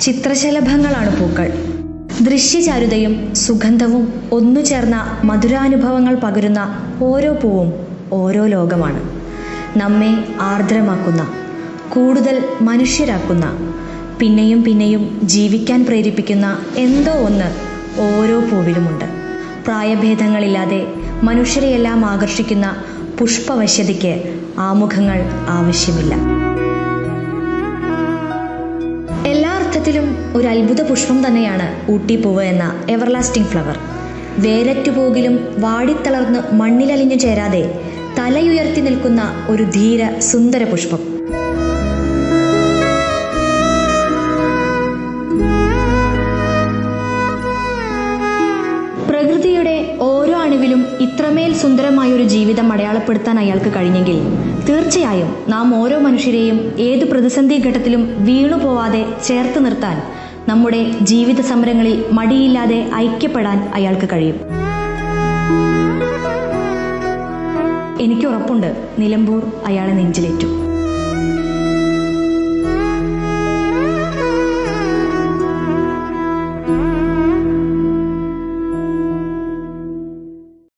ചിത്രശലഭങ്ങളാണ് പൂക്കൾ. ദൃശ്യചാരുതയും സുഗന്ധവും ഒന്നു ചേർന്ന മധുരാനുഭവങ്ങൾ പകരുന്ന ഓരോ പൂവും ഓരോ ലോകമാണ്. നമ്മെ ആർദ്രമാക്കുന്ന, കൂടുതൽ മനുഷ്യരാക്കുന്ന, പിന്നെയും പിന്നെയും ജീവിക്കാൻ പ്രേരിപ്പിക്കുന്ന എന്തോ ഒന്ന് ഓരോ പൂവിലുമുണ്ട്. പ്രായഭേദങ്ങളില്ലാതെ മനുഷ്യരെയെല്ലാം ആകർഷിക്കുന്ന പുഷ്പവശ്യതയ്ക്ക് ആമുഖങ്ങൾ ആവശ്യമില്ല. എല്ലാ അർത്ഥത്തിലും ഒരു അത്ഭുത പുഷ്പം തന്നെയാണ് ഊട്ടിപ്പൂവ് എന്ന എവർലാസ്റ്റിംഗ് ഫ്ലവർ. വേരറ്റുപോകിലും വാടിത്തളർന്ന് മണ്ണിലലിഞ്ഞു ചേരാതെ തലയുയർത്തി നിൽക്കുന്ന ഒരു ധീര സുന്ദര പുഷ്പം. പ്രകൃതിയുടെ ഓരോ അണുവിലും ഇത്രമേൽ സുന്ദരമായൊരു ജീവിതം അടയാളപ്പെടുത്താൻ അയാൾക്ക് കഴിഞ്ഞെങ്കിൽ തീർച്ചയായും നാം ഓരോ മനുഷ്യരെയും ഏതു പ്രതിസന്ധി ഘട്ടത്തിലും വീണുപോവാതെ ചേർത്ത് നിർത്താൻ, നമ്മുടെ ജീവിത സമരങ്ങളിൽ മടിയില്ലാതെ ഐക്യപ്പെടാൻ അയാൾക്ക് കഴിയും. എനിക്ക് ഉറപ്പുണ്ട്, നിലമ്പൂർ അയാളെ നെഞ്ചിലേറ്റു.